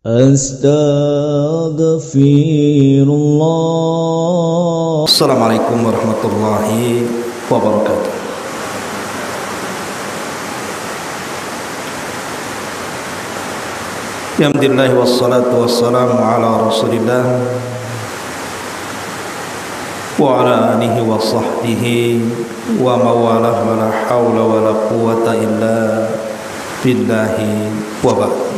Astaghfirullah. Assalamualaikum warahmatullahi wabarakatuh. Alhamdulillah wassalatu wassalamu ala Rasulillah wa ala alihi wa sahbihi wa mawalah wa la hawla wa la quwwata illa billahi wa ba'd.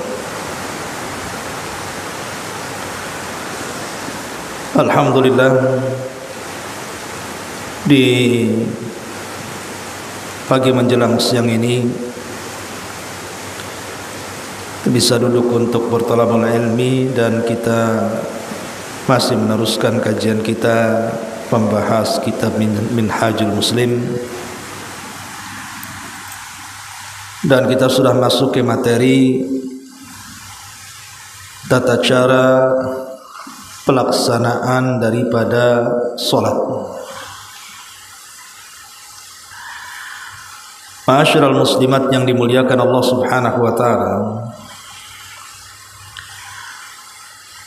Alhamdulillah, di pagi menjelang siang ini bisa duduk untuk bertalabul ilmi, dan kita masih meneruskan kajian kita membahas kitab Minhajul Muslim, dan kita sudah masuk ke materi tata cara pelaksanaan daripada solat. Ma'asyiral muslimat yang dimuliakan Allah Subhanahu wa taala,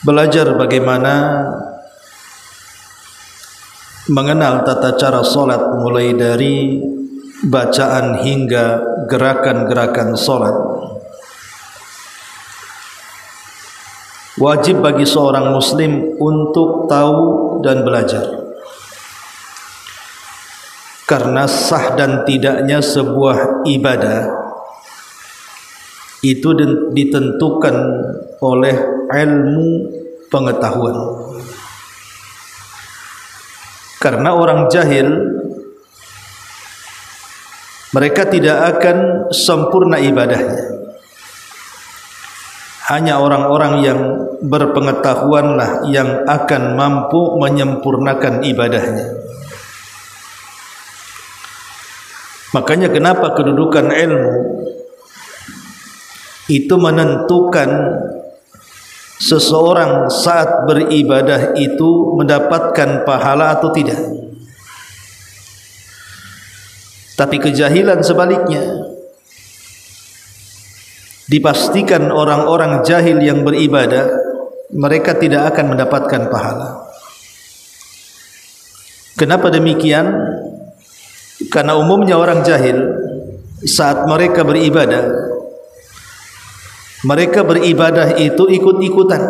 belajar bagaimana mengenal tata cara solat mulai dari bacaan hingga gerakan-gerakan solat, wajib bagi seorang muslim untuk tahu dan belajar, karena sah dan tidaknya sebuah ibadah itu ditentukan oleh ilmu pengetahuan. Karena orang jahil, mereka tidak akan sempurna ibadahnya. Hanya orang-orang yang berpengetahuanlah yang akan mampu menyempurnakan ibadahnya. Makanya kenapa kedudukan ilmu itu menentukan seseorang saat beribadah itu mendapatkan pahala atau tidak. Tapi kejahilan sebaliknya, dipastikan orang-orang jahil yang beribadah mereka tidak akan mendapatkan pahala. Kenapa demikian? Karena umumnya orang jahil saat mereka beribadah itu ikut-ikutan.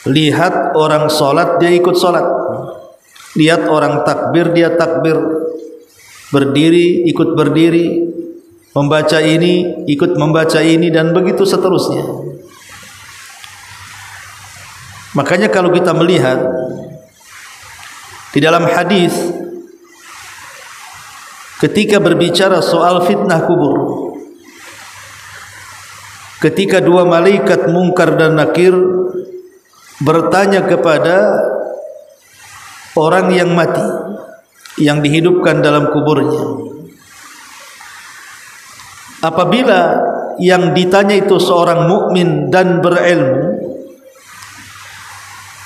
Lihat orang solat, dia ikut solat. Lihat orang takbir, dia takbir. Berdiri, ikut berdiri. Membaca ini, ikut membaca ini, dan begitu seterusnya. Makanya kalau kita melihat di dalam hadis ketika berbicara soal fitnah kubur, ketika dua malaikat Munkar dan Nakir bertanya kepada orang yang mati, yang dihidupkan dalam kuburnya, apabila yang ditanya itu seorang mukmin dan berilmu,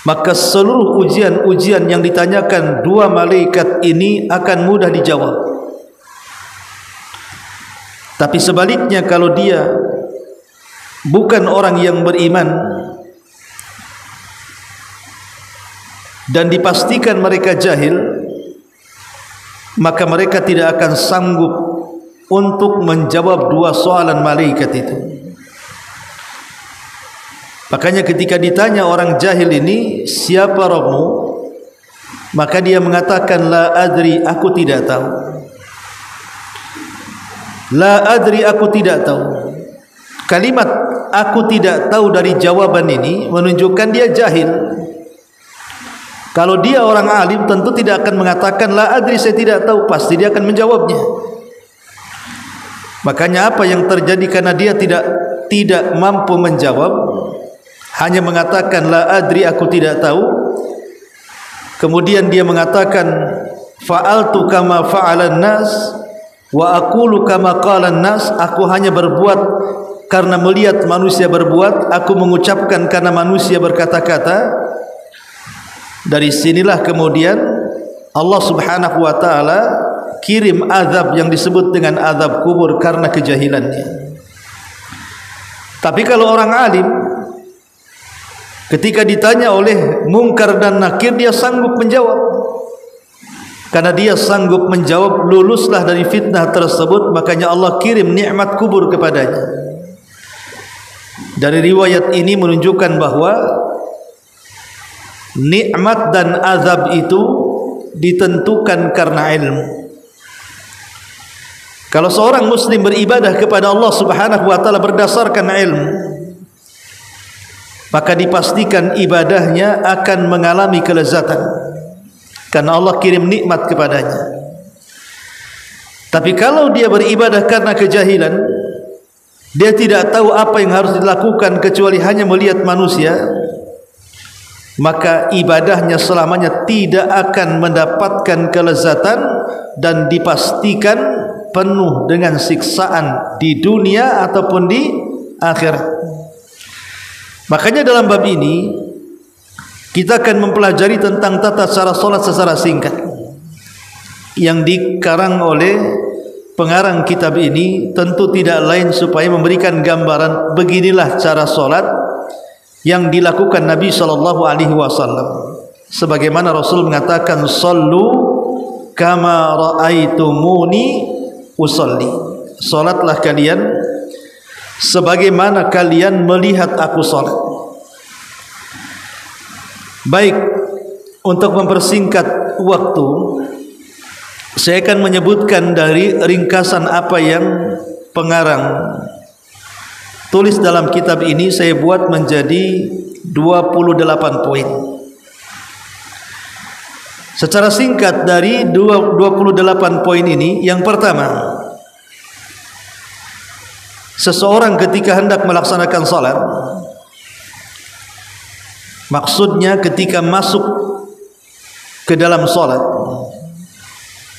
maka seluruh ujian-ujian yang ditanyakan dua malaikat ini akan mudah dijawab. Tapi sebaliknya, kalau dia bukan orang yang beriman dan dipastikan mereka jahil, maka mereka tidak akan sanggup untuk menjawab dua soalan malaikat itu. Makanya ketika ditanya orang jahil ini, siapa Rabbmu? Maka dia mengatakan, la adri, aku tidak tahu. La adri, aku tidak tahu. Kalimat aku tidak tahu dari jawaban ini menunjukkan dia jahil. Kalau dia orang alim tentu tidak akan mengatakan la adri, saya tidak tahu, pasti dia akan menjawabnya. Makanya apa yang terjadi karena dia tidak mampu menjawab, hanya mengatakan la adri, aku tidak tahu. Kemudian dia mengatakan fa'altu kama fa'alan nas wa aqulu kama qalan nas, aku hanya berbuat karena melihat manusia berbuat, aku mengucapkan karena manusia berkata-kata. Dari sinilah kemudian Allah Subhanahu wa taala kirim azab yang disebut dengan azab kubur karena kejahilannya. Tapi kalau orang alim Ketika ditanya oleh Munkar dan Nakir, dia sanggup menjawab. Karena dia sanggup menjawab, luluslah dari fitnah tersebut, makanya Allah kirim nikmat kubur kepadanya. Dari riwayat ini menunjukkan bahwa nikmat dan azab itu ditentukan karena ilmu. Kalau seorang muslim beribadah kepada Allah Subhanahu wa taala berdasarkan ilmu, maka dipastikan ibadahnya akan mengalami kelezatan karena Allah kirim nikmat kepadanya. Tapi kalau dia beribadah karena kejahilan, dia tidak tahu apa yang harus dilakukan kecuali hanya melihat manusia, maka ibadahnya selamanya tidak akan mendapatkan kelezatan dan dipastikan penuh dengan siksaan di dunia ataupun di akhirat. Makanya dalam bab ini kita akan mempelajari tentang tata cara solat secara singkat yang dikarang oleh pengarang kitab ini. Tentu tidak lain supaya memberikan gambaran beginilah cara solat yang dilakukan Nabi SAW. Sebagaimana Rasul mengatakan, "Sallu kama ra'aitumuni usalli." Solatlah kalian sebagaimana kalian melihat aku salat. Baik, untuk mempersingkat waktu, saya akan menyebutkan dari ringkasan apa yang pengarang tulis dalam kitab ini. Saya buat menjadi 28 poin. Secara singkat dari 28 poin ini, yang pertama, seseorang ketika hendak melaksanakan salat, maksudnya ketika masuk ke dalam salat,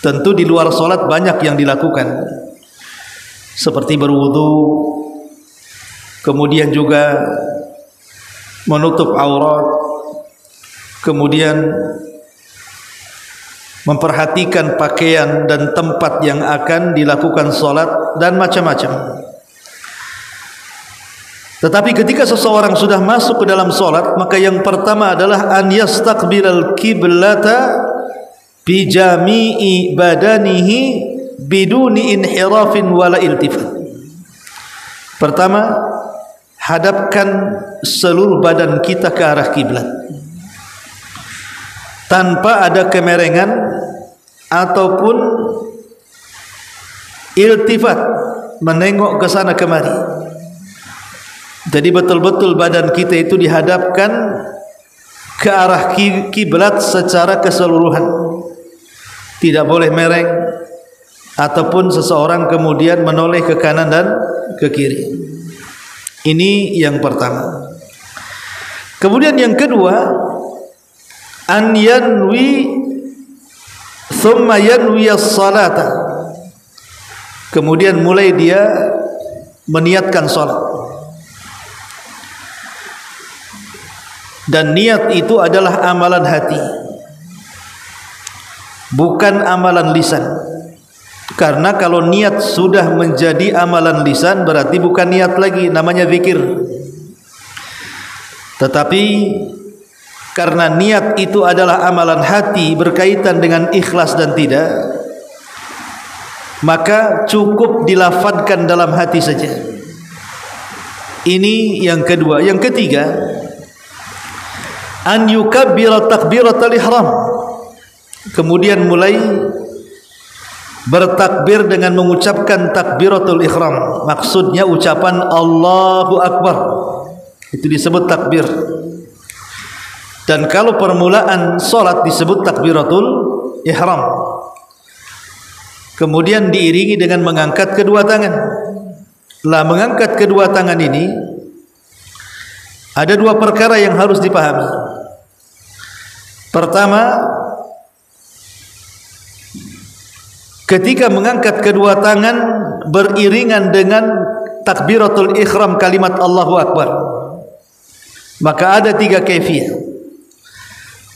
tentu di luar salat banyak yang dilakukan, seperti berwudu, kemudian juga menutup aurat, kemudian memperhatikan pakaian dan tempat yang akan dilakukan salat dan macam-macam. Tetapi ketika seseorang sudah masuk ke dalam salat, maka yang pertama adalah an yastaqbilal qiblata bi jami'i badanihi biduni inhirafin wala iltifat. Pertama, hadapkan seluruh badan kita ke arah kiblat tanpa ada kemerengan ataupun iltifat, menengok ke sana kemari. Jadi betul-betul badan kita itu dihadapkan ke arah kiblat secara keseluruhan. Tidak boleh mereng ataupun seseorang kemudian menoleh ke kanan dan ke kiri. Ini yang pertama. Kemudian yang kedua, an yanwi thumma yanwi as-salata. Kemudian mulai dia meniatkan salat. Dan niat itu adalah amalan hati, bukan amalan lisan. Karena kalau niat sudah menjadi amalan lisan, berarti bukan niat lagi, namanya zikir. Tetapi karena niat itu adalah amalan hati, berkaitan dengan ikhlas dan tidak, maka cukup dilafadkan dalam hati saja. Ini yang kedua. Yang ketiga, an yukabbira takbiratul ihram. Kemudian mulai bertakbir dengan mengucapkan takbiratul ihram. Maksudnya ucapan Allahu Akbar, itu disebut takbir. Dan kalau permulaan solat disebut takbiratul ihram. Kemudian diiringi dengan mengangkat kedua tangan. Lah, mengangkat kedua tangan ini ada dua perkara yang harus dipahami. Pertama, ketika mengangkat kedua tangan beriringan dengan takbiratul ihram kalimat Allahu Akbar, maka ada tiga kaifiyah.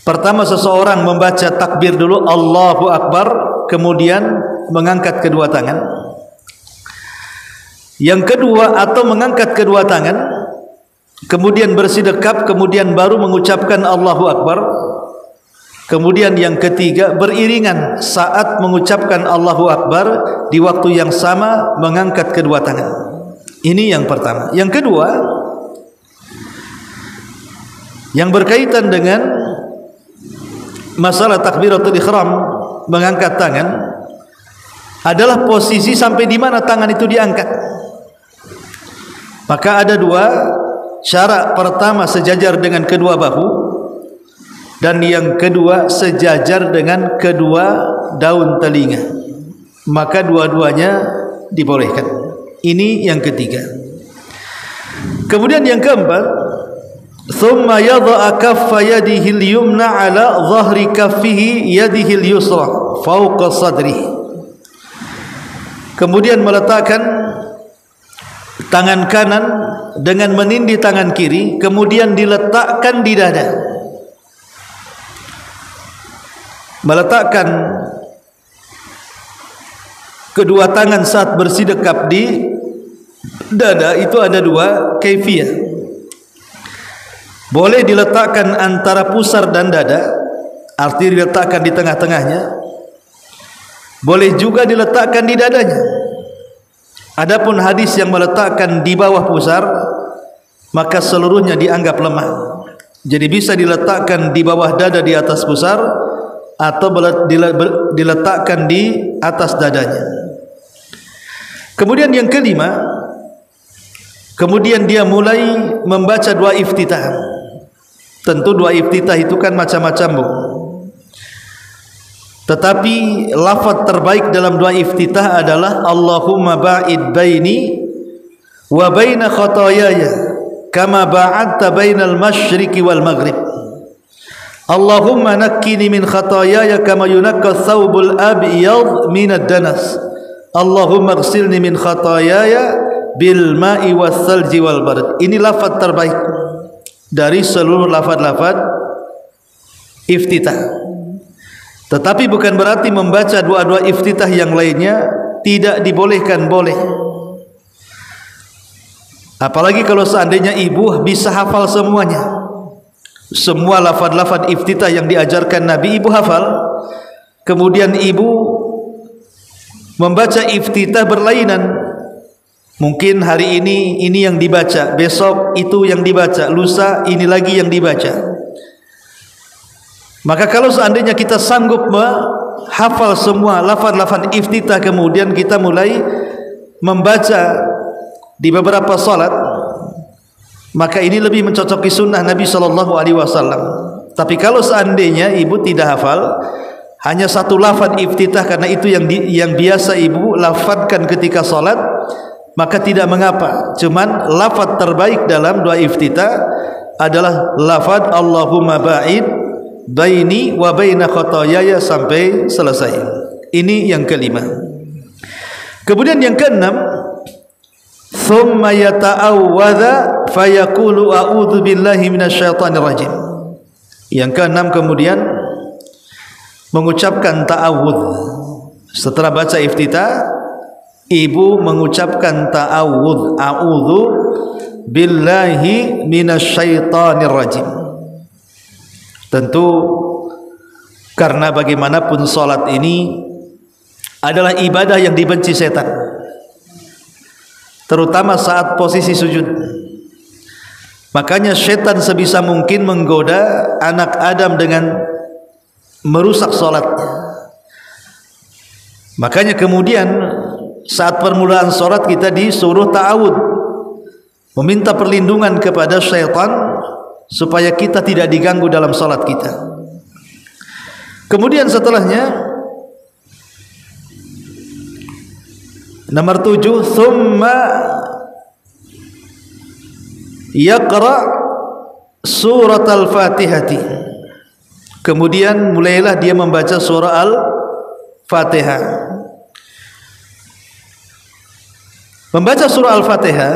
Pertama, seseorang membaca takbir dulu Allahu Akbar, kemudian mengangkat kedua tangan. Yang kedua, atau mengangkat kedua tangan kemudian bersedekap, kemudian baru mengucapkan Allahu Akbar. Kemudian yang ketiga, beriringan saat mengucapkan Allahu Akbar di waktu yang sama mengangkat kedua tangan. Ini yang pertama. Yang kedua, yang berkaitan dengan masalah takbiratul ihram, mengangkat tangan, adalah posisi sampai di mana tangan itu diangkat. Maka ada dua cara. Pertama, sejajar dengan kedua bahu, dan yang kedua sejajar dengan kedua daun telinga. Maka dua-duanya dibolehkan. Ini yang ketiga. Kemudian yang keempat, thumma yadha'a kaffa yadihi al-yumna 'ala dhahri kaffihi yadihi al-yusra fawqa sadri. Kemudian meletakkan tangan kanan dengan menindih tangan kiri, kemudian diletakkan di dada. Meletakkan kedua tangan saat bersedekap di dada itu ada dua kaifiyah. Boleh diletakkan antara pusar dan dada, arti diletakkan di tengah-tengahnya. Boleh juga diletakkan di dadanya. Adapun hadis yang meletakkan di bawah pusar, maka seluruhnya dianggap lemah. Jadi bisa diletakkan di bawah dada di atas pusar, atau diletakkan di atas dadanya. Kemudian yang kelima, kemudian dia mulai membaca doa iftitah. Tentu doa iftitah itu kan macam-macam, Bu. Tetapi lafaz terbaik dalam doa iftitah adalah Allahumma ba'id baini wa baina khataayaya kama ba'adta bainal masyriqi wal maghrib. Allahumma nakkini min khataayaya kama yunakka thawbul abyad min ad-danas. Allahumma ighsilni min khataayaya bil ma'i was salji wal barad. Ini lafaz terbaik dari seluruh lafaz-lafaz iftitah. Tetapi bukan berarti membaca doa-doa iftitah yang lainnya tidak dibolehkan, boleh. Apalagi kalau seandainya ibu bisa hafal semuanya. Semua lafaz-lafaz iftitah yang diajarkan Nabi ibu hafal. Kemudian ibu membaca iftitah berlainan. Mungkin hari ini yang dibaca, besok itu yang dibaca, lusa ini lagi yang dibaca. Maka kalau seandainya kita sanggup menghafal semua lafaz-lafaz iftitah, kemudian kita mulai membaca di beberapa salat, maka ini lebih mencocoki sunnah Nabi SAW. Tapi kalau seandainya ibu tidak hafal, hanya satu lafaz iftitah karena itu yang biasa ibu lafadzkan ketika salat, maka tidak mengapa. Cuman lafaz terbaik dalam doa iftitah adalah lafaz Allahumma ba'id baini wa baina khataayaya sampai selesai. Ini yang kelima. Kemudian yang keenam, thumma yata'awwadha fayaqulu a'udzu billahi minasyaitonir rajim. Yang keenam kemudian mengucapkan ta'awudz. Setelah baca iftitah, ibu mengucapkan ta'awudz, a'udzu billahi minasyaitonir rajim. Tentu karena bagaimanapun salat ini adalah ibadah yang dibenci setan, terutama saat posisi sujud. Makanya setan sebisa mungkin menggoda anak Adam dengan merusak salatnya. Makanya kemudian saat permulaan salat kita disuruh ta'awud, meminta perlindungan kepada syaitan supaya kita tidak diganggu dalam salat kita. Kemudian setelahnya nomor 7, thumma yaqra surat al-fatihati. Kemudian mulailah dia membaca surah al-fatihah. Membaca surah al-fatihah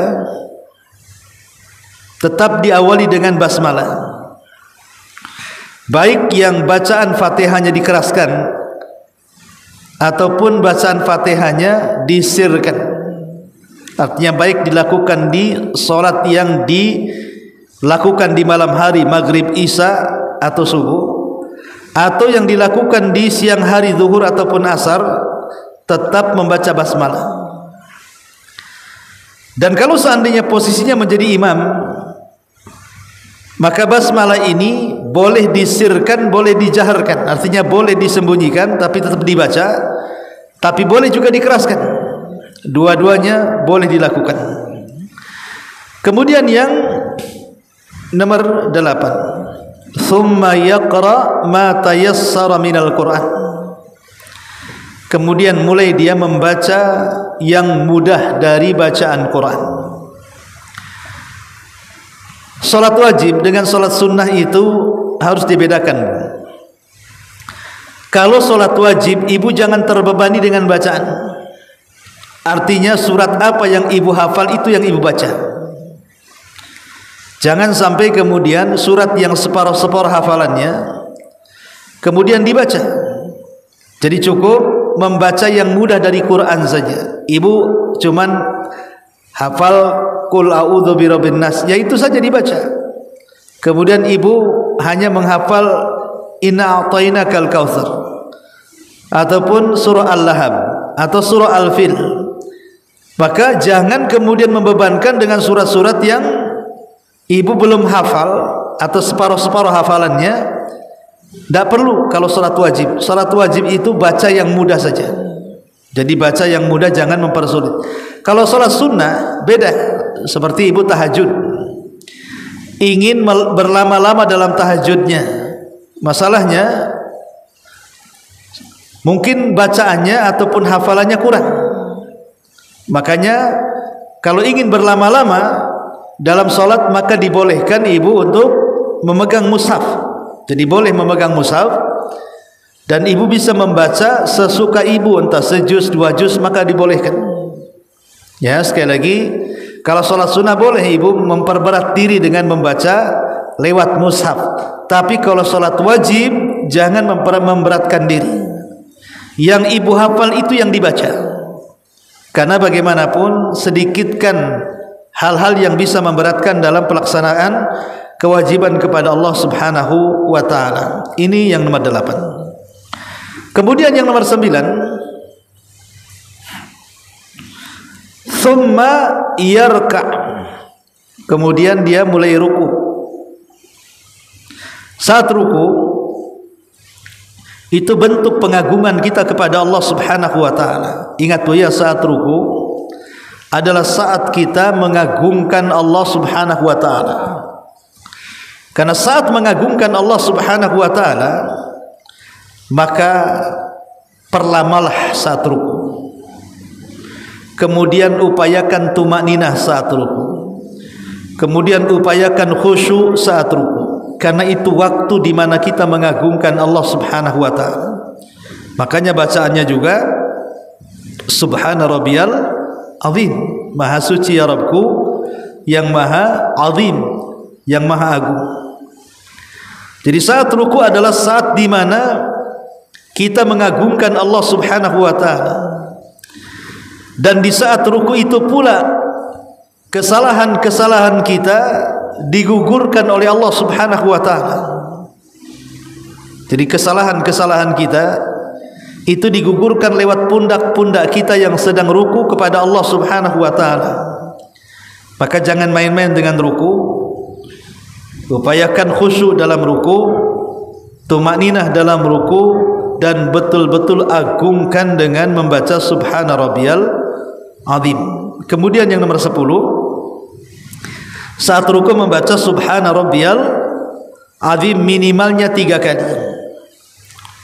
tetap diawali dengan basmalah. Baik yang bacaan fatihahnya dikeraskan ataupun bacaan fatihahnya disirkan. Artinya baik dilakukan di salat yang lakukan di malam hari maghrib, isya atau subuh, atau yang dilakukan di siang hari zuhur ataupun asar, tetap membaca basmalah. Dan kalau seandainya posisinya menjadi imam, maka basmalah ini boleh disirkan, boleh dijaharkan. Artinya boleh disembunyikan tapi tetap dibaca, tapi boleh juga dikeraskan. Dua-duanya boleh dilakukan. Kemudian yang nomor 8, thumma yaqra ma tayassara minal Qur'an. Kemudian mulai dia membaca yang mudah dari bacaan Quran. Salat wajib dengan salat sunnah itu harus dibedakan. Kalau salat wajib, ibu jangan terbebani dengan bacaan. Artinya surat apa yang ibu hafal itu yang ibu baca. Jangan sampai kemudian surat yang separuh-separuh hafalannya kemudian dibaca. Jadi cukup membaca yang mudah dari Quran saja. Ibu cuman hafal Qul a'udzu birabbin nas, ya itu saja dibaca. Kemudian ibu hanya menghafal Inna a'tainakal kautsar ataupun surah Al-Lahab atau surah Al-Fil. Maka jangan kemudian membebankan dengan surat-surat yang ibu belum hafal atau separuh-separuh hafalannya. Tidak perlu kalau salat wajib. Salat wajib itu baca yang mudah saja. Jadi baca yang mudah, jangan mempersulit. Kalau salat sunnah beda. Seperti ibu tahajud, ingin berlama-lama dalam tahajudnya. Masalahnya mungkin bacaannya ataupun hafalannya kurang. Makanya kalau ingin berlama-lama dalam salat, maka dibolehkan ibu untuk memegang mushaf. Jadi boleh memegang mushaf dan ibu bisa membaca sesuka ibu, entah sejuz, 2 juz, maka dibolehkan. Ya, sekali lagi, kalau salat sunnah boleh ibu memperberat diri dengan membaca lewat mushaf. Tapi kalau salat wajib jangan memberatkan diri. Yang ibu hafal itu yang dibaca. Karena bagaimanapun sedikitkan hal-hal yang bisa memberatkan dalam pelaksanaan kewajiban kepada Allah Subhanahu wa taala. Ini yang nomor 8. Kemudian yang nomor 9, thumma yarka. Kemudian dia mulai ruku. Saat ruku itu bentuk pengagungan kita kepada Allah Subhanahu wa taala. Ingat ya, saat ruku adalah saat kita mengagungkan Allah Subhanahu wa taala. Karena saat mengagungkan Allah Subhanahu wa taala, maka perlamalah saat ruku. Kemudian upayakan tumakninah saat ruku. Kemudian upayakan khusyuk saat ruku. Karena itu waktu di mana kita mengagungkan Allah Subhanahu wa taala. Makanya bacaannya juga Subhana rabbiyal azim. Maha suci ya Rabbku yang maha azim, yang maha agung. Jadi saat ruku adalah saat di mana kita mengagungkan Allah Subhanahu wa taala. Dan di saat ruku itu pula kesalahan-kesalahan kita digugurkan oleh Allah Subhanahu wa taala. Jadi kesalahan-kesalahan kita itu digugurkan lewat pundak-pundak kita yang sedang ruku kepada Allah Subhanahu wa taala. Maka jangan main-main dengan ruku. Upayakan khusyuk dalam ruku, tumakninah dalam ruku, dan betul-betul agungkan dengan membaca Subhana rabbiyal azim. Kemudian yang nomor 10, saat ruku membaca Subhana rabbiyal azim minimalnya 3 kali.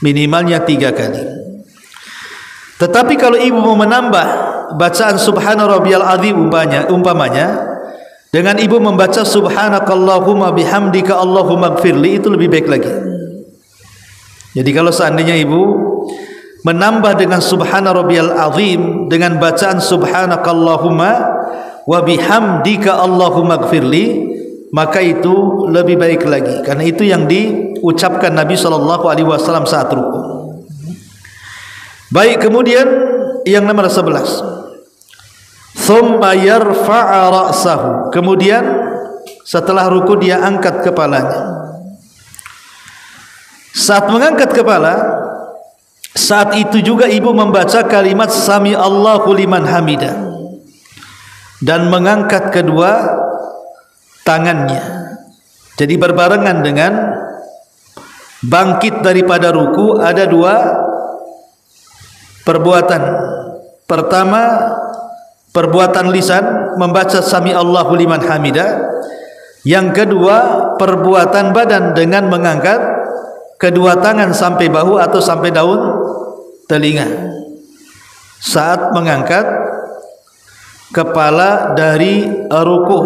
Minimalnya 3 kali. Tetapi kalau ibu mau menambah bacaan Subhana rabbiyal azim umpamanya dengan ibu membaca subhanakallahumma bihamdika Allahumma gfirli, itu lebih baik lagi. Jadi kalau seandainya ibu menambah dengan subhana rabbiyal azim dengan bacaan subhanakallahumma wa bihamdika Allahumma gfirli, maka itu lebih baik lagi. Karena itu yang diucapkan Nabi SAW saat ruku. Baik, kemudian yang nomor 11, thumma yarfa'a ra'sahu. Kemudian Setelah ruku dia angkat kepalanya. Saat mengangkat kepala, saat itu juga ibu membaca kalimat Sami Allahu liman hamidah dan mengangkat kedua tangannya. Jadi berbarengan dengan bangkit daripada ruku ada dua perbuatan. Pertama, perbuatan lisan membaca Sami Allahu liman hamidah. Yang kedua, perbuatan badan dengan mengangkat kedua tangan sampai bahu atau sampai daun telinga saat mengangkat kepala dari ruku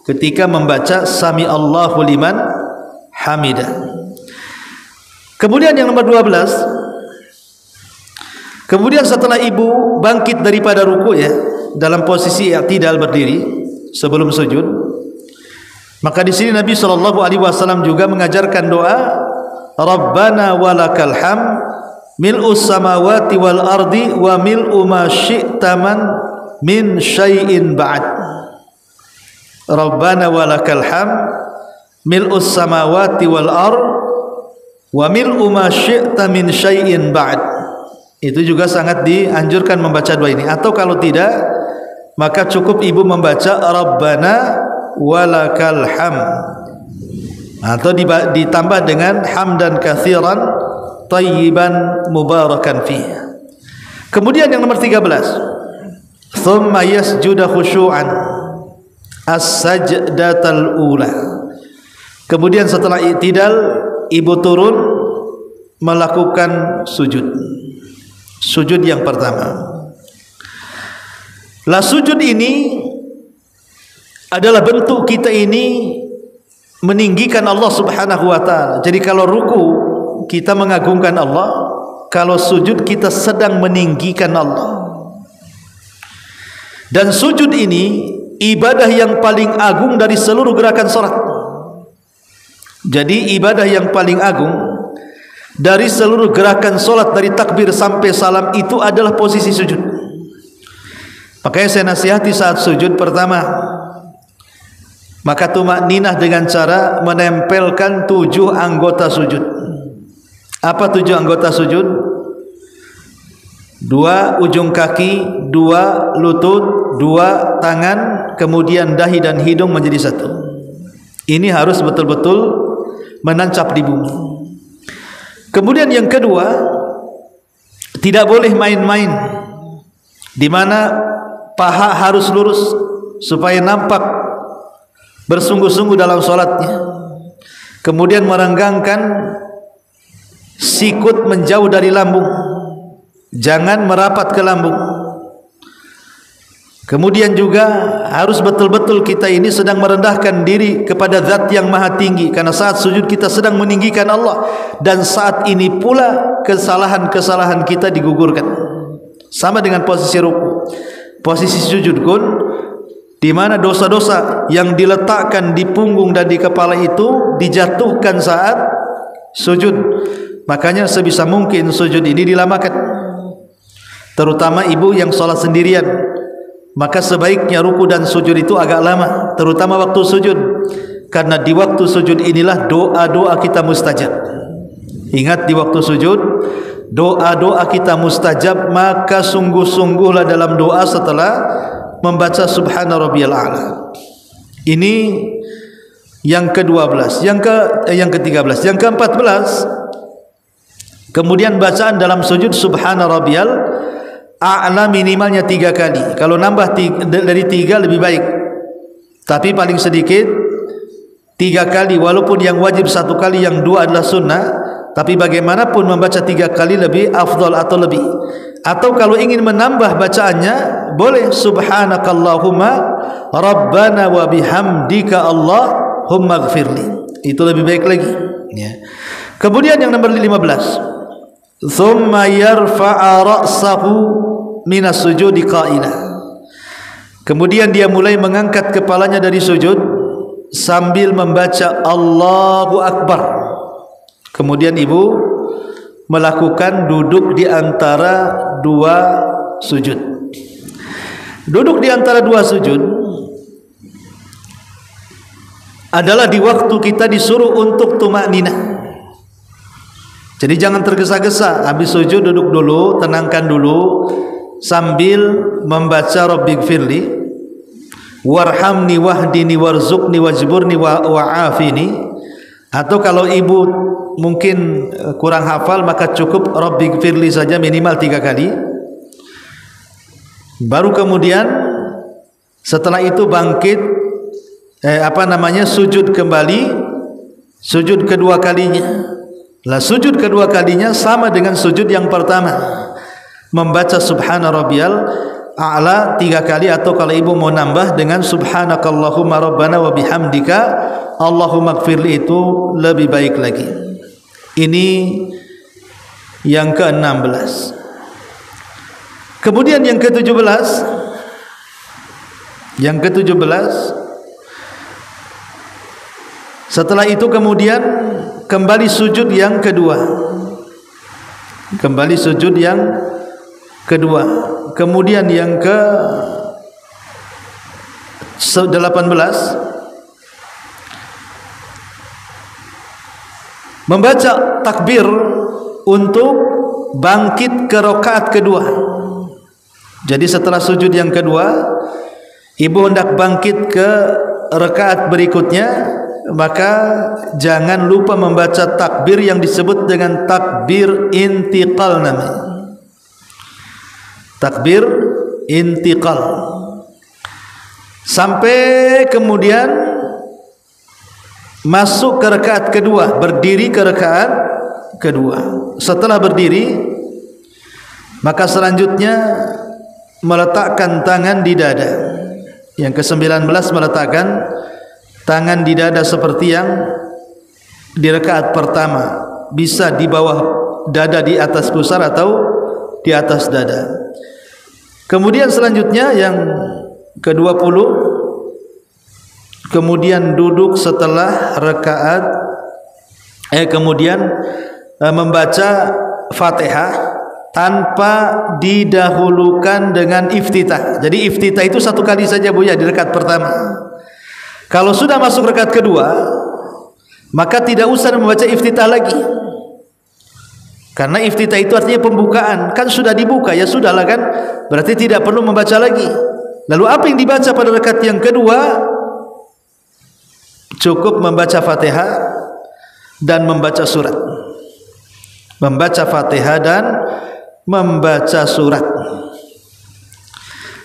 ketika membaca Sami Allahu liman hamidah. Kemudian yang nomor 12, kemudian setelah ibu bangkit daripada ruku ya, dalam posisi i'tidal berdiri sebelum sujud, maka di sini Nabi SAW juga mengajarkan doa Rabbana walakal ham mil'us samawati wal ardi wa mil'u ma syi'ta min syai'in ba'd. Rabbana walakal ham mil'us samawati wal ardi wa mil'u ma syi'ta min syai'in ba'd. Itu juga sangat dianjurkan membaca doa ini. Atau kalau tidak, maka cukup ibu membaca Rabbana walakal ham, atau ditambah dengan hamdan katsiran tayyiban mubarakan fih. Kemudian yang nomor 13, thumma yasjuda khusyu'an as-sajdatal ula. Kemudian setelah i'tidal ibu turun melakukan sujud yang pertama. Lah sujud ini adalah bentuk kita ini meninggikan Allah Subhanahu wa taala. Jadi kalau ruku kita mengagungkan Allah, kalau sujud kita sedang meninggikan Allah. Dan sujud ini ibadah yang paling agung dari seluruh gerakan salat. Jadi ibadah yang paling agung dari seluruh gerakan salat dari takbir sampai salam itu adalah posisi sujud. Makanya saya nasihati saat sujud pertama, maka tumakninah dengan cara menempelkan 7 anggota sujud. Apa 7 anggota sujud? 2 ujung kaki, 2 lutut, 2 tangan, kemudian dahi dan hidung menjadi 1. Ini harus betul-betul menancap di bumi. Kemudian yang kedua, tidak boleh main-main, di mana paha harus lurus supaya nampak bersungguh-sungguh dalam solatnya. Kemudian merenggangkan sikut menjauh dari lambung, jangan merapat ke lambung. Kemudian juga harus betul-betul kita ini sedang merendahkan diri kepada zat yang maha tinggi, karena saat sujud kita sedang meninggikan Allah. Dan saat ini pula kesalahan-kesalahan kita digugurkan, sama dengan posisi ruku. Posisi sujud pun, di mana dosa-dosa yang diletakkan di punggung dan di kepala itu dijatuhkan saat sujud. Makanya sebisa mungkin sujud ini dilamakan. Terutama ibu yang sholat sendirian, maka sebaiknya ruku dan sujud itu agak lama, terutama waktu sujud, karena di waktu sujud inilah doa-doa kita mustajab. Ingat, di waktu sujud doa-doa kita mustajab, maka sungguh-sungguhlah dalam doa setelah membaca subhana rabbiyal a'la. Ini yang ke-12, yang ke-13, yang ke-14. Kemudian bacaan dalam sujud subhana rabbiyal a'la minimalnya 3 kali. Kalau nambah dari 3 lebih baik, tapi paling sedikit 3 kali. Walaupun yang wajib 1 kali, yang 2 adalah sunnah, tapi bagaimanapun membaca 3 kali lebih afdal atau lebih. Atau kalau ingin menambah bacaannya, boleh subhanakallahumma rabbana wa bihamdika allahumma gfirli. Itu lebih baik lagi ya. Kemudian yang nomor 15, thumma yarfa'a ra'sahu minas sujudi qa'ila. Kemudian dia mulai mengangkat kepalanya dari sujud sambil membaca Allahu Akbar. Kemudian ibu melakukan duduk di antara 2 sujud. Duduk di antara 2 sujud adalah di waktu kita disuruh untuk tumakninah. Jadi jangan tergesa-gesa, habis sujud duduk dulu, tenangkan dulu sambil membaca Rabbighfirli warhamni wahdini warzuqni wajburni wa'afini. Atau kalau ibu mungkin kurang hafal, maka cukup Rabbighfirli saja minimal 3 kali. Baru kemudian setelah itu bangkit sujud kembali, sujud kedua kalinya. Lah sujud kedua kalinya sama dengan sujud yang pertama, membaca subhana rabbiyal a'la 3 kali, atau kalau ibu mau nambah dengan subhanakallahumma rabbana wa bihamdika Allahumma gfirli, itu lebih baik lagi. Ini yang ke-16. Kemudian yang ke-17, setelah itu kemudian kembali sujud yang kedua. Kemudian yang ke-18 membaca takbir untuk bangkit ke rakaat kedua. Jadi setelah sujud yang kedua, ibu hendak bangkit ke rakaat berikutnya, maka jangan lupa membaca takbir yang disebut dengan takbir intiqal namanya. Takbir intiqal. Sampai kemudian masuk ke rakaat kedua, berdiri ke rakaat kedua. Setelah berdiri, maka selanjutnya meletakkan tangan di dada. Yang ke-19 meletakkan tangan di dada seperti yang di rakaat pertama, bisa di bawah dada, di atas pusar atau di atas dada. Kemudian selanjutnya yang ke-20, kemudian duduk setelah rakaat, kemudian membaca Fatihah tanpa didahulukan dengan iftitah. Jadi iftitah itu 1 kali saja Bu ya di rakaat pertama. Kalau sudah masuk rakaat kedua, maka tidak usah membaca iftitah lagi. Karena iftitah itu artinya pembukaan, kan sudah dibuka, ya sudahlah kan, berarti tidak perlu membaca lagi. Lalu apa yang dibaca pada rakaat yang kedua? Cukup membaca Fatihah dan membaca surat. Membaca Fatihah dan membaca surat.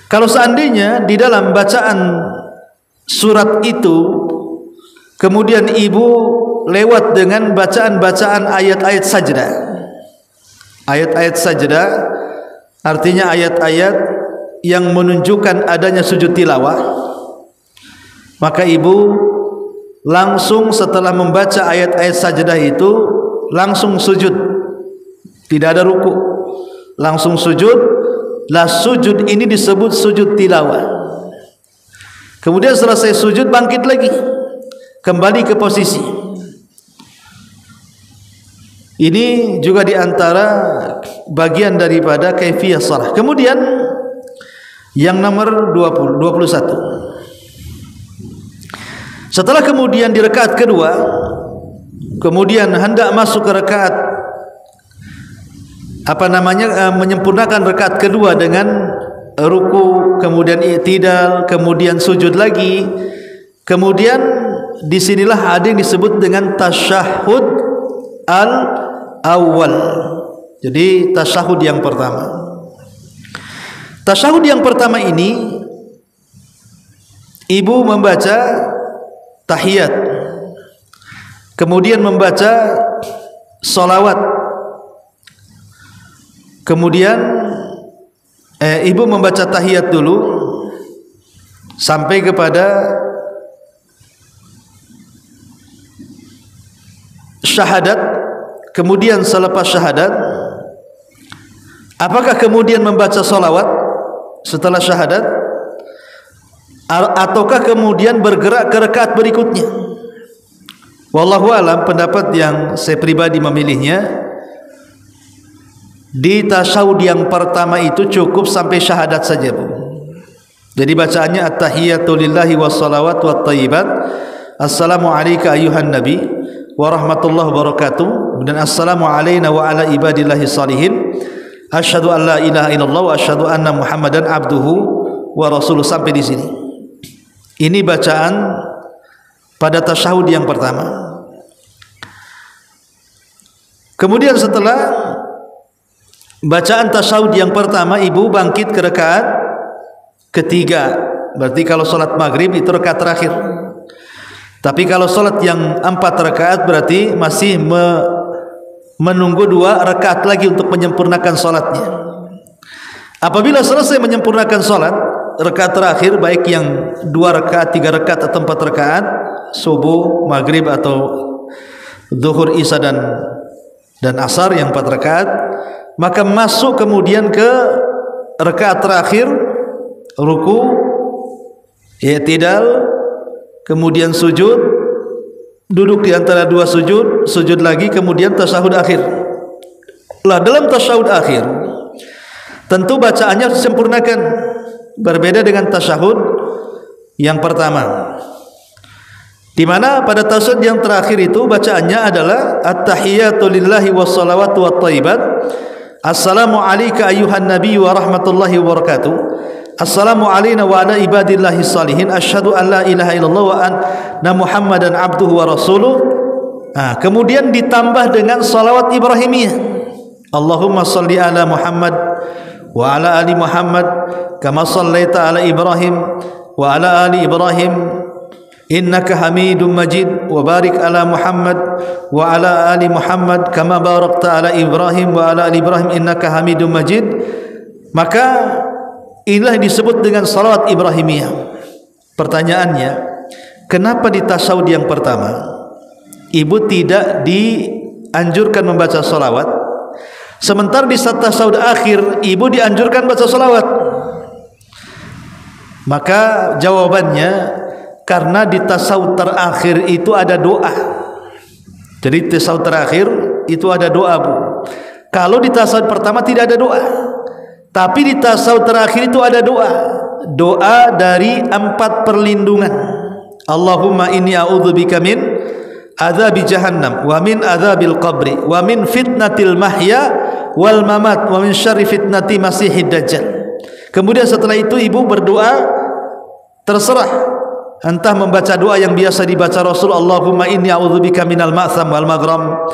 Kalau seandainya di dalam bacaan surat itu kemudian ibu lewat dengan bacaan-bacaan ayat-ayat sajdah. Ayat-ayat sajdah artinya ayat-ayat yang menunjukkan adanya sujud tilawah, maka ibu langsung setelah membaca ayat-ayat sajdah itu langsung sujud, tidak ada ruku, langsung sujud. Lah sujud ini disebut sujud tilawah. Kemudian selesai sujud bangkit lagi, kembali ke posisi. Ini juga diantara bagian daripada kaifiyah salah. Kemudian yang nomor 21. Setelah kemudian di rakaat kedua, kemudian hendak masuk ke rakaat menyempurnakan rakaat kedua dengan ruku, kemudian i'tidal, kemudian sujud lagi. Kemudian disinilah ada yang disebut dengan tasyahud al-awwal. Jadi tasyahud yang pertama. Tasyahud yang pertama ini ibu membaca tahiyat, kemudian membaca salawat. Kemudian ibu membaca tahiyat dulu sampai kepada syahadat. Kemudian selepas syahadat, apakah kemudian membaca salawat setelah syahadat, ataukah kemudian bergerak ke rakaat berikutnya? Wallahu alam, pendapat yang saya pribadi memilihnya, di tasyahud yang pertama itu cukup sampai syahadat saja Bu. Jadi bacaannya at-tahiyatu lillahi wassalawat wat thayyibat Assalamu alayka ayyuhan nabi wa rahmatullahi wa barakatuh, dan assalamu alayna wa ala ibadillahi salihin, asyhadu an la ilaha illallah wa asyhadu anna Muhammadan abduhu wa rasuluh. Sampai di sini. Ini bacaan pada tasyahud yang pertama. Kemudian setelah bacaan tasyahud yang pertama, ibu bangkit ke rakaat ketiga. Berarti kalau salat maghrib itu rakaat terakhir. Tapi kalau salat yang 4 rakaat berarti masih menunggu 2 rakaat lagi untuk menyempurnakan salatnya. Apabila selesai menyempurnakan salat rakaat terakhir, baik yang 2 rakaat, 3 rakaat atau 4 rakaat, subuh, maghrib atau zuhur, isya dan asar yang 4 rakaat, maka masuk kemudian ke rakaat terakhir, ruku, i'tidal, kemudian sujud, duduk di antara 2 sujud, sujud lagi, kemudian tasyahud akhir. Lah dalam tasyahud akhir tentu bacaannya harus disempurnakan, berbeda dengan tasyahud yang pertama, di mana pada tasyahud yang terakhir itu bacaannya adalah at-tahiyatu lillahi wassalawatu wattayyibat, assalamu alayka ayyuhan nabi wa rahmatullahi wa barakatuh, assalamu alayna wa ala ibadillahi salihin, asyhadu an la ilaha illallah wa anna Muhammadan abduhu wa rasuluh. Kemudian ditambah dengan salawat Ibrahimiyah, Allahumma salli ala Muhammad wa ala ali Muhammad kama sallaita ala Ibrahim wa ala ali Ibrahim innaka hamidum majid, wa barik ala Muhammad wa ala ali Muhammad kama barakta ala Ibrahim wa ala ali Ibrahim innaka hamidum majid. Maka inilah disebut dengan salawat Ibrahimiyah. Pertanyaannya, kenapa di tasyahud yang pertama ibu tidak dianjurkan membaca salawat, sementara di tasyahud akhir ibu dianjurkan baca salawat? Maka jawabannya, karena di tasyahud terakhir itu ada doa. Jadi tasyahud terakhir itu ada doa, Bu. Kalau di tasyahud pertama tidak ada doa, tapi di tasyahud terakhir itu ada doa. Doa dari 4 perlindungan. Allahumma inni a'udzubika min adzabi jahannam wa min adzabil qabri wa min fitnatil mahya wal mamat wa min syarri fitnati masihid dajjal. Kemudian setelah itu ibu berdoa, terserah entah membaca doa yang biasa dibaca Rasul, Allahumma inni a'udzubika minal ma'tham wal maghram,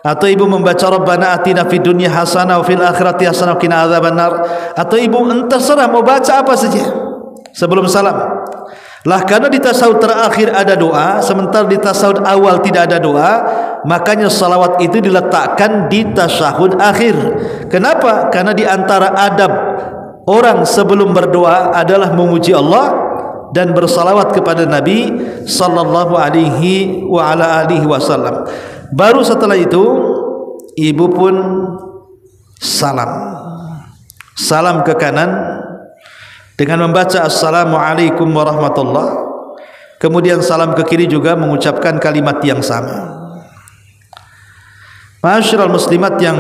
atau ibu membaca Rabbana atina fid dunya hasanah wa fil akhirati hasanah wa qina adzabannar, atau ibu terserah mau baca apa saja sebelum salam. Lah karena di tasyahud terakhir ada doa, sementara di tasyahud awal tidak ada doa, makanya salawat itu diletakkan di tasyahud akhir. Kenapa? Karena di antara adab orang sebelum berdoa adalah memuji Allah dan bersalawat kepada Nabi sallallahu alaihi wa ala alihi wasallam. Baru setelah itu ibu pun salam ke kanan dengan membaca assalamualaikum warahmatullah, kemudian salam ke kiri juga mengucapkan kalimat yang sama. Ma'asyiral muslimat yang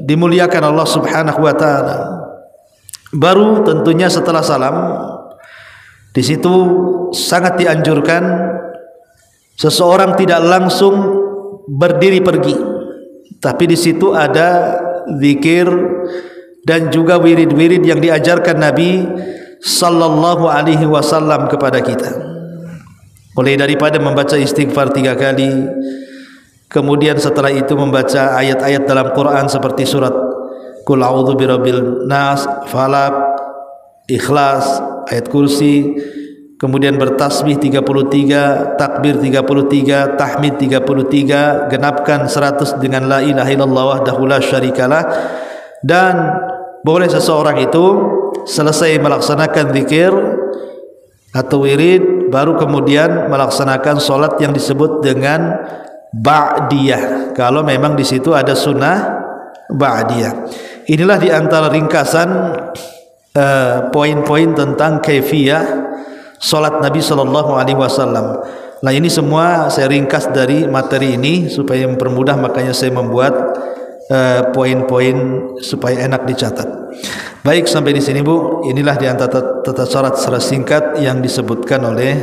dimuliakan Allah Subhanahu wa taala, baru tentunya setelah salam, di situ sangat dianjurkan seseorang tidak langsung berdiri pergi, tapi di situ ada zikir dan juga wirid-wirid yang diajarkan Nabi sallallahu alaihi wasallam kepada kita. Mulai daripada membaca istighfar 3 kali, kemudian setelah itu membaca ayat-ayat dalam Quran seperti surat Qul a'udzu birabbil nas, Falaq, Ikhlas, ayat kursi, kemudian bertasbih 33, takbir 33, tahmid 33, genapkan 100 dengan la ilaha illallah wahdahu la syarikalah. Dan boleh seseorang itu selesai melaksanakan zikir atau wirid, baru kemudian melaksanakan solat yang disebut dengan ba'diyah, kalau memang di situ ada sunnah ba'diyah. Inilah di antara ringkasan poin-poin tentang kaifiyah salat Nabi sallallahu alaihi wasallam. Nah, ini semua saya ringkas dari materi ini supaya mempermudah, makanya saya membuat poin-poin supaya enak dicatat. Baik, sampai di sini Bu, inilah di antara tata cara secara singkat yang disebutkan oleh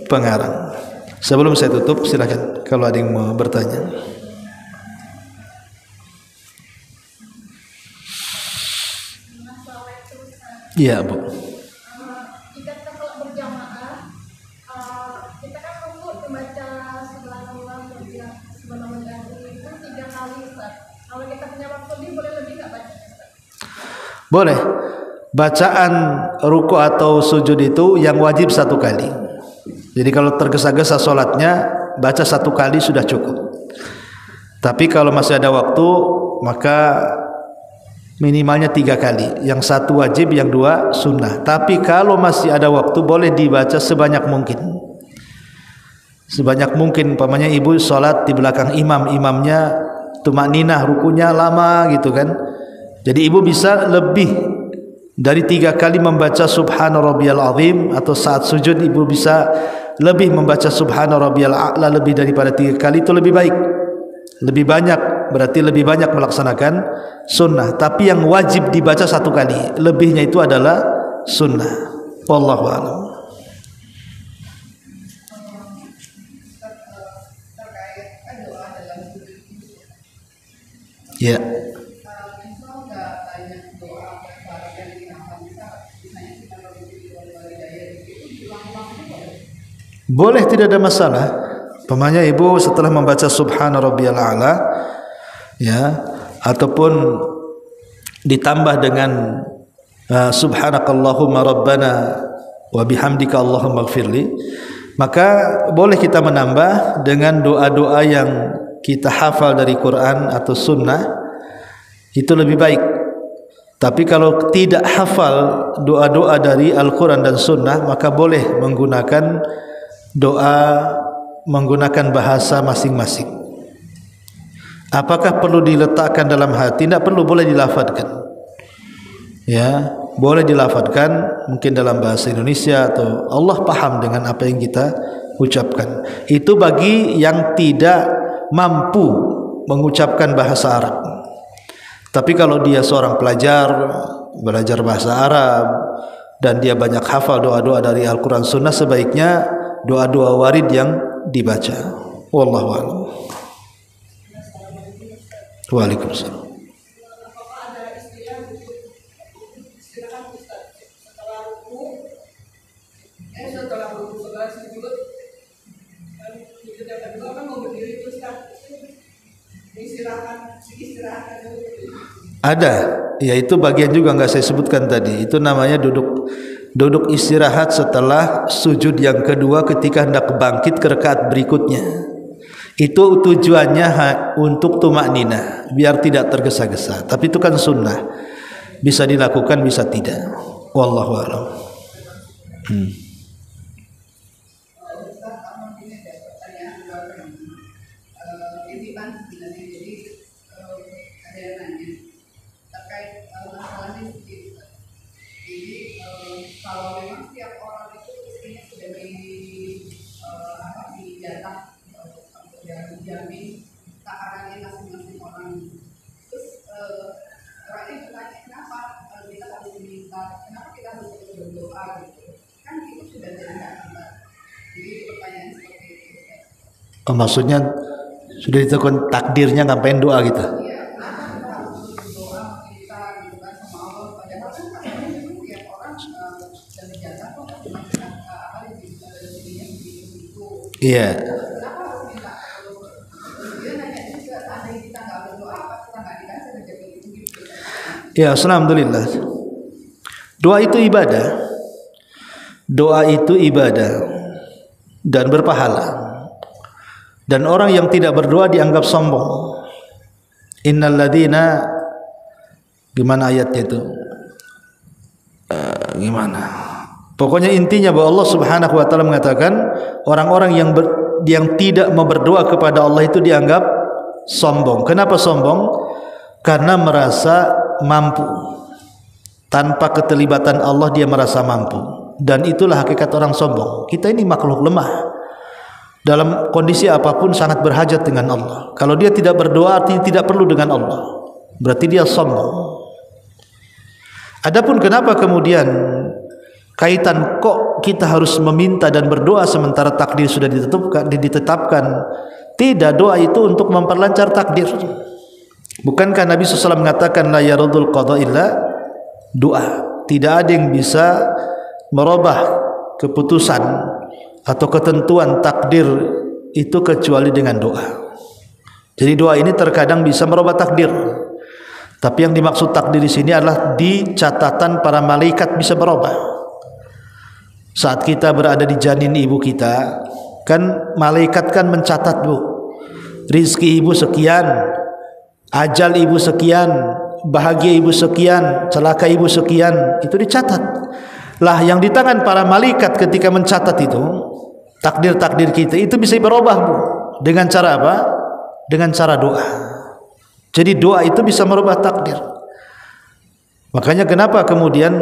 pengarang. Sebelum saya tutup, silakan kalau ada yang mau bertanya. Iya, Bu. Jika kita sholat berjamaah, kita kan perlu membaca subhanallah itu 3 kali, Ustaz. Kalau kita punya waktu lebih, boleh lebih nggak baca, Ustaz? Boleh. Bacaan ruku atau sujud itu yang wajib 1 kali. Jadi kalau tergesa-gesa sholatnya, baca 1 kali sudah cukup. Tapi kalau masih ada waktu, maka minimalnya 3 kali. Yang 1 wajib, yang 2 sunnah. Tapi kalau masih ada waktu, boleh dibaca sebanyak mungkin. Sebanyak mungkin. Umpamanya ibu sholat di belakang imam, imamnya tumakninah, rukunya lama gitu kan. Jadi ibu bisa lebih dari 3 kali membaca subhana rabbiyal azim, atau saat sujud ibu bisa lebih membaca subhana rabbiyal a'la lebih daripada 3 kali, itu lebih baik, lebih banyak, berarti lebih banyak melaksanakan sunnah. Tapi yang wajib dibaca 1 kali, lebihnya itu adalah sunnah. Wallahu a'lam. Ya. Boleh, tidak ada masalah. Pemanya ibu setelah membaca subhana rabbiyal a'la, ya, ataupun ditambah dengan subhanakallahumma rabbana wa bihamdika allahumma ighfirli, maka boleh kita menambah dengan doa-doa yang kita hafal dari Quran atau sunnah, itu lebih baik. Tapi kalau tidak hafal doa-doa dari Al-Quran dan sunnah, maka boleh menggunakan doa menggunakan bahasa masing-masing. Apakah perlu diletakkan dalam hati? Tidak perlu, boleh dilafadzkan. Ya, boleh dilafadzkan mungkin dalam bahasa Indonesia, atau Allah paham dengan apa yang kita ucapkan. Itu bagi yang tidak mampu mengucapkan bahasa Arab. Tapi kalau dia seorang pelajar, belajar bahasa Arab, dan dia banyak hafal doa-doa dari Al-Quran Sunnah, sebaiknya doa-doa warid yang dibaca. Wallahu a'lam. Waalaikumsalam. Ada, yaitu bagian juga nggak saya sebutkan tadi. Itu namanya duduk istirahat setelah sujud yang kedua ketika hendak bangkit ke rakaat berikutnya. Itu tujuannya untuk tumakninah, biar tidak tergesa-gesa. Tapi itu kan sunnah, bisa dilakukan bisa tidak. Wallahu a'lam. Oh, maksudnya sudah ditentukan takdirnya, ngapain doa gitu? Iya. Ya, alhamdulillah. Doa itu ibadah. Doa itu ibadah dan berpahala. Dan orang yang tidak berdoa dianggap sombong. Innal ladzina, gimana ayatnya itu? Gimana? Pokoknya intinya bahwa Allah Subhanahu wa taala mengatakan orang-orang yang tidak mau berdoa kepada Allah itu dianggap sombong. Kenapa sombong? Karena merasa mampu. Tanpa keterlibatan Allah dia merasa mampu. Dan itulah hakikat orang sombong. Kita ini makhluk lemah. Dalam kondisi apapun sangat berhajat dengan Allah. Kalau dia tidak berdoa artinya tidak perlu dengan Allah. Berarti dia sombong. Adapun kenapa kemudian kaitan kok kita harus meminta dan berdoa sementara takdir sudah ditetapkan? Tidak, doa itu untuk memperlancar takdir. Bukankah Nabi SAW mengatakan la yaradul qada illa doa? Tidak ada yang bisa merubah keputusan atau ketentuan takdir itu kecuali dengan doa. Jadi doa ini terkadang bisa merubah takdir. Tapi yang dimaksud takdir di sini adalah di catatan para malaikat bisa berubah. Saat kita berada di janin ibu kita, kan malaikat kan mencatat, Bu. Rizki ibu sekian, ajal ibu sekian, bahagia ibu sekian, celaka ibu sekian, itu dicatat. Lah yang di tangan para malaikat ketika mencatat itu, takdir-takdir kita itu bisa berubah, Bu. Dengan cara apa? Dengan cara doa. Jadi doa itu bisa merubah takdir. Makanya kenapa kemudian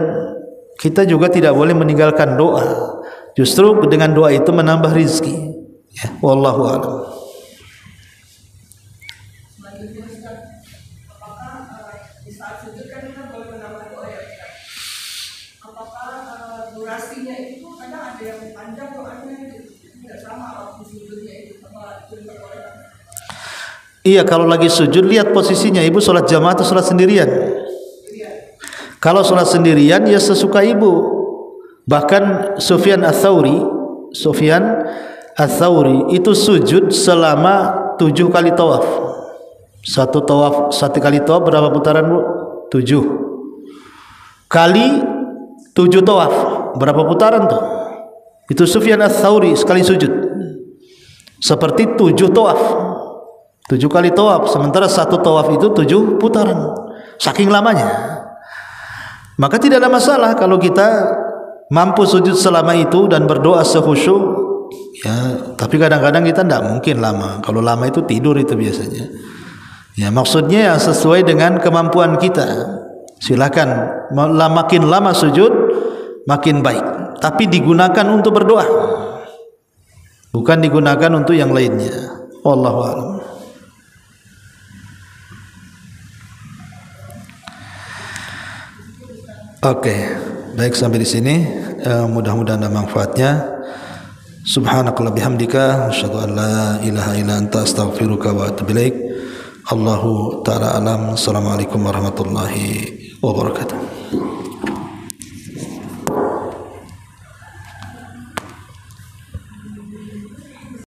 kita juga tidak boleh meninggalkan doa. Justru dengan doa itu menambah rizki. Ya, wallahu a'lam. Selanjutnya Ustaz, apakah di saat sujud kan kita boleh menambah doa ya Ustaz? Apakah durasinya itu kadang ada yang panjang doanya tidak sama waktu sujudnya itu sama diperbolehkan? Iya, kalau lagi sujud lihat posisinya, ibu sholat jamaah atau sholat sendirian. Kalau sholat sendirian ya sesuka ibu. Bahkan Sufyan Ats-Tsauri itu sujud selama 7 kali tawaf. Satu kali tawaf berapa putaran, Bu? 7 kali 7 tawaf berapa putaran tuh? Itu Sufyan Ats-Tsauri sekali sujud seperti 7 tawaf. 7 kali tawaf, sementara satu tawaf itu 7 putaran, saking lamanya. Maka tidak ada masalah kalau kita mampu sujud selama itu dan berdoa sekhusyuk, ya. Tapi kadang-kadang kita tidak mungkin lama. Kalau lama itu tidur itu biasanya. Ya, maksudnya yang sesuai dengan kemampuan kita. Silakan, makin lama sujud makin baik. Tapi digunakan untuk berdoa, bukan digunakan untuk yang lainnya. Wallahu a'lam. Oke, baik sampai di sini. Mudah-mudahan ada manfaatnya. Subhanakallah bihamdika, asyhadu an la ilaha illa anta, astaghfiruka wa atubu ilaik. Allahu ta'ala alam. Assalamualaikum warahmatullahi wabarakatuh.